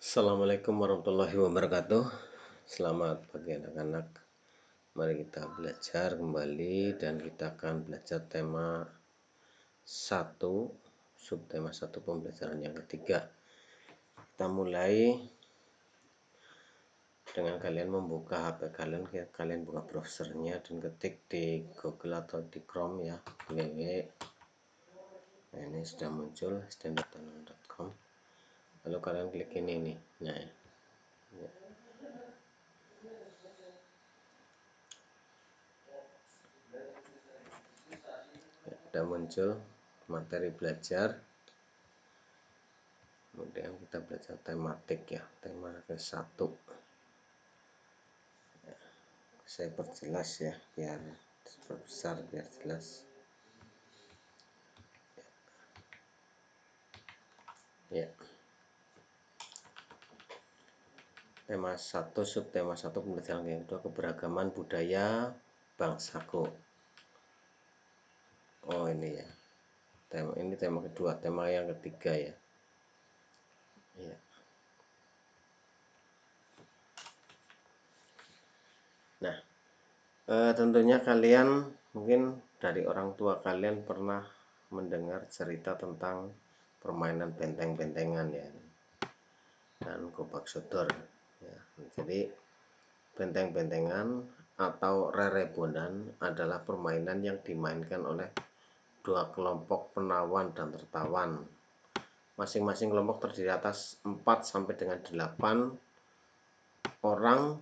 Assalamualaikum warahmatullahi wabarakatuh. Selamat pagi anak-anak. Mari kita belajar kembali dan kita akan belajar tema 1, subtema 1 pembelajaran yang ketiga. Kita mulai dengan kalian membuka HP kalian, kalian buka browsernya dan ketik di Google atau di Chrome ya, www. Nah, ini sudah muncul standardtanam.com. Lalu kalian klik ini nih. Nah, sudah muncul materi belajar. Kemudian kita belajar tematik ya, tema ke-1. Saya perjelas ya, biar besar biar jelas. Ya. Tema 1, subtema 1 pembelajaran yang kedua, keberagaman budaya bangsaku. Oh, ini ya. Ini tema kedua, tema yang ketiga ya. Ya. Nah, tentunya kalian mungkin dari orang tua kalian pernah mendengar cerita tentang permainan benteng-bentengan ya, dan gobak sodor ya. Jadi benteng-bentengan atau rerebunan adalah permainan yang dimainkan oleh dua kelompok penawan dan tertawan. Masing-masing kelompok terdiri atas 4 sampai dengan 8 orang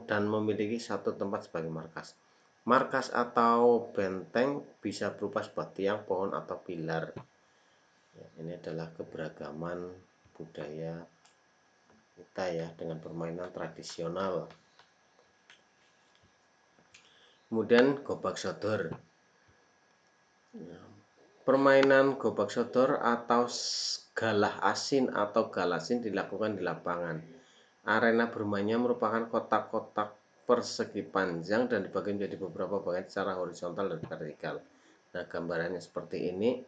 dan memiliki satu tempat sebagai markas. Markas atau benteng bisa berupa sebuah tiang, pohon, atau pilar. Ya, ini adalah keberagaman budaya kita ya, dengan permainan tradisional. Kemudian gobak sodor. Permainan gobak sodor atau galah asin atau galasin dilakukan di lapangan. Arena bermainnya merupakan kotak-kotak persegi panjang dan dibagi menjadi beberapa bagian secara horizontal dan vertikal. Nah, gambarannya seperti ini.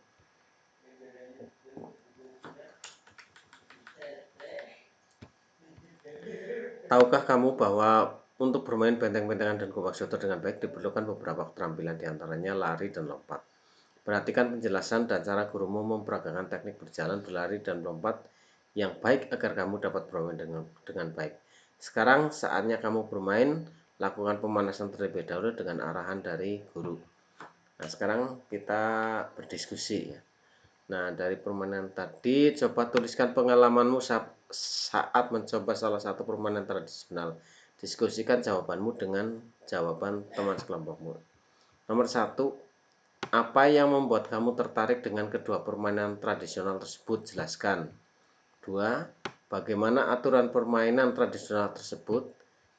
Tahukah kamu bahwa untuk bermain benteng-bentengan dan gobak sodor dengan baik diperlukan beberapa keterampilan, diantaranya lari dan lompat. Perhatikan penjelasan dan cara gurumu memperagakan teknik berjalan, berlari, dan melompat yang baik agar kamu dapat bermain dengan baik. Sekarang saatnya kamu bermain. Lakukan pemanasan terlebih dahulu dengan arahan dari guru. Nah, sekarang kita berdiskusi ya. Nah, dari permainan tadi, coba tuliskan pengalamanmu saat mencoba salah satu permainan tradisional. Diskusikan jawabanmu dengan jawaban teman sekelompokmu. Nomor 1, apa yang membuat kamu tertarik dengan kedua permainan tradisional tersebut? Jelaskan. 2, bagaimana aturan permainan tradisional tersebut?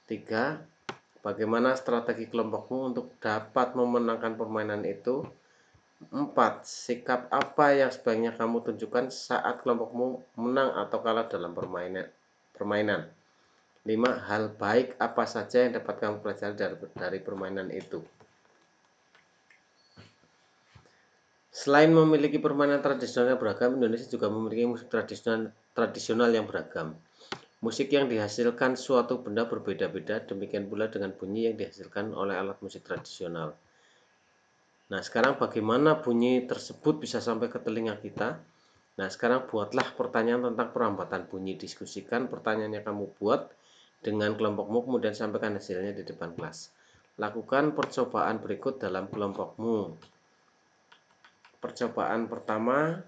3, bagaimana strategi kelompokmu untuk dapat memenangkan permainan itu? 4, sikap apa yang sebaiknya kamu tunjukkan saat kelompokmu menang atau kalah dalam permainan. 5, hal baik apa saja yang dapat kamu pelajari dari permainan itu. Selain memiliki permainan tradisional yang beragam, Indonesia juga memiliki musik tradisional yang beragam. Musik yang dihasilkan suatu benda berbeda-beda, demikian pula dengan bunyi yang dihasilkan oleh alat musik tradisional. Nah, sekarang bagaimana bunyi tersebut bisa sampai ke telinga kita? Nah, sekarang buatlah pertanyaan tentang perambatan bunyi. Diskusikan pertanyaan yang kamu buat dengan kelompokmu, kemudian sampaikan hasilnya di depan kelas. Lakukan percobaan berikut dalam kelompokmu. Percobaan pertama,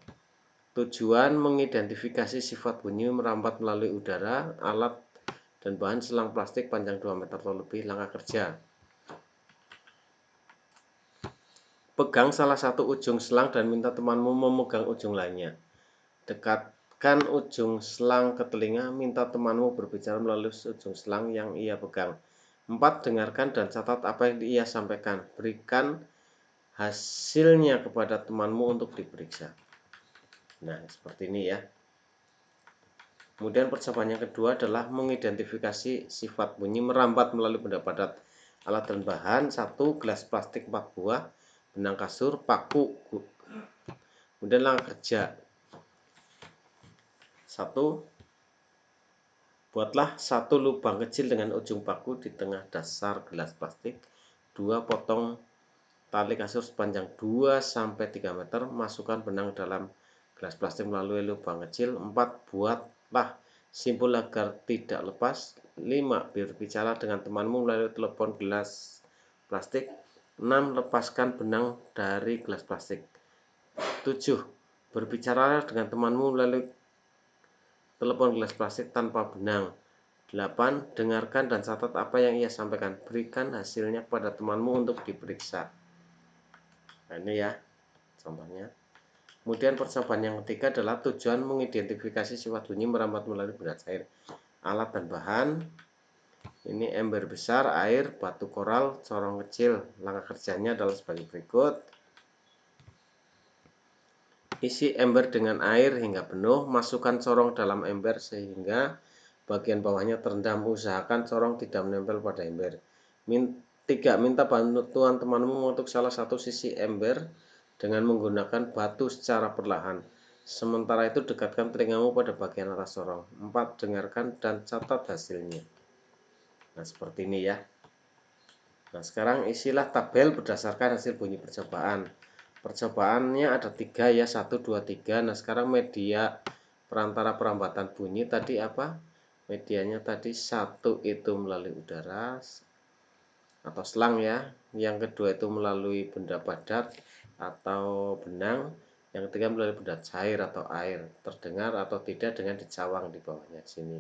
tujuan mengidentifikasi sifat bunyi merambat melalui udara, alat, dan bahan selang plastik panjang 2 meter atau lebih. Langkah kerja. Pegang salah satu ujung selang dan minta temanmu memegang ujung lainnya. Dekatkan ujung selang ke telinga, minta temanmu berbicara melalui ujung selang yang ia pegang. 4, dengarkan dan catat apa yang ia sampaikan. Berikan hasilnya kepada temanmu untuk diperiksa. Nah, seperti ini ya. Kemudian percobaan yang kedua adalah mengidentifikasi sifat bunyi merambat melalui benda padat. Alat dan bahan: 1, gelas plastik 4 buah, benang kasur, paku. Kemudian langkah kerja. 1, Buatlah satu lubang kecil dengan ujung paku di tengah dasar gelas plastik. 2. Potong tali kasur sepanjang 2-3 meter. Masukkan benang dalam gelas plastik melalui lubang kecil. 4. Buatlah simpul agar tidak lepas. 5. Berbicara dengan temanmu melalui telepon gelas plastik. 6. Lepaskan benang dari gelas plastik. 7. Berbicara dengan temanmu melalui telepon gelas plastik tanpa benang. 8. Dengarkan dan catat apa yang ia sampaikan. Berikan hasilnya kepada temanmu untuk diperiksa. Nah, ini ya contohnya. Kemudian percobaan yang ketiga adalah tujuan mengidentifikasi sifat bunyi merambat melalui benda cair. Alat dan bahan. Ini ember besar, air, batu koral, corong kecil. Langkah kerjanya adalah sebagai berikut. Isi ember dengan air hingga penuh. Masukkan corong dalam ember sehingga bagian bawahnya terendam. Usahakan corong tidak menempel pada ember. 3. Minta bantuan temanmu untuk salah satu sisi ember dengan menggunakan batu secara perlahan. Sementara itu dekatkan telingamu pada bagian atas corong. 4. Dengarkan dan catat hasilnya. Nah, seperti ini ya. Nah, sekarang isilah tabel berdasarkan hasil bunyi percobaan. Percobaannya ada 3 ya, 1, 2, 3. Nah, sekarang media perantara perambatan bunyi tadi apa? Medianya tadi 1 itu melalui udara atau selang ya. Yang kedua itu melalui benda padat atau benang. Yang ketiga melalui benda cair atau air. Terdengar atau tidak dengan dicawang di bawahnya sini.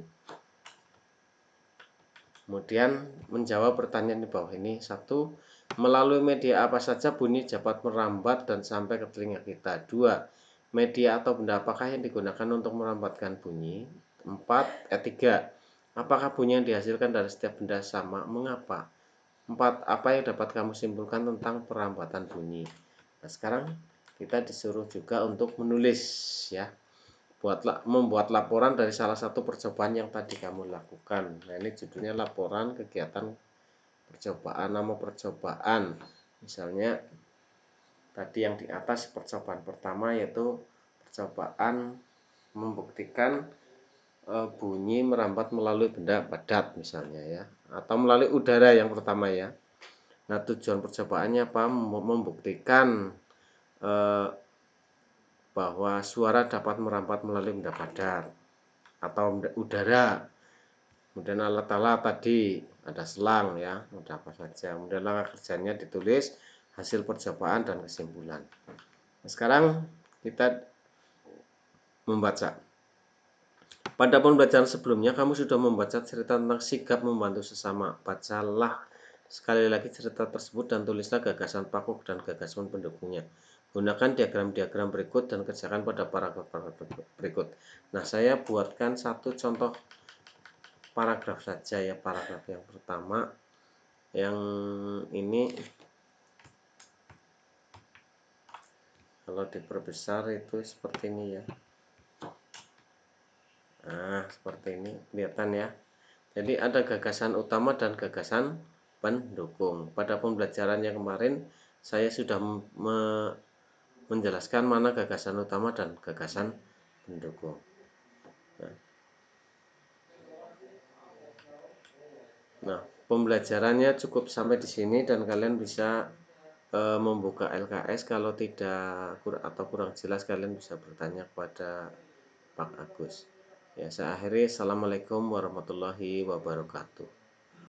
Kemudian menjawab pertanyaan di bawah ini. 1. Melalui media apa saja bunyi dapat merambat dan sampai ke telinga kita. 2. Media atau benda apakah yang digunakan untuk merambatkan bunyi? 3. Apakah bunyi yang dihasilkan dari setiap benda sama? Mengapa? 4. Apa yang dapat kamu simpulkan tentang perambatan bunyi? Nah, sekarang kita disuruh juga untuk menulis ya. Membuat laporan dari salah satu percobaan yang tadi kamu lakukan. Nah, ini judulnya laporan kegiatan percobaan, nama percobaan. Misalnya tadi yang di atas percobaan pertama yaitu percobaan membuktikan bunyi merambat melalui benda padat misalnya ya, atau melalui udara yang pertama ya. Nah, tujuan percobaannya apa? Membuktikan bahwa suara dapat merambat melalui benda padat atau udara. Kemudian alat-alat tadi ada selang ya, ada apa saja. Kemudian langkah kerjanya ditulis, hasil percobaan dan kesimpulan. Nah, sekarang kita membaca. Pada pembelajaran sebelumnya kamu sudah membaca cerita tentang sigap membantu sesama. Bacalah sekali lagi cerita tersebut dan tulislah gagasan pokok dan gagasan pendukungnya. Gunakan diagram-diagram berikut dan kerjakan pada paragraf-paragraf berikut. Nah, saya buatkan satu contoh paragraf saja ya, paragraf yang pertama. Yang ini kalau diperbesar itu seperti ini ya. Nah, seperti ini kelihatan ya. Jadi ada gagasan utama dan gagasan pendukung. Pada pembelajaran yang kemarin saya sudah menjelaskan mana gagasan utama dan gagasan pendukung. Nah, pembelajarannya cukup sampai di sini dan kalian bisa membuka LKS. Kalau tidak atau kurang jelas kalian bisa bertanya kepada Pak Agus. Ya, saya akhiri. Assalamualaikum warahmatullahi wabarakatuh.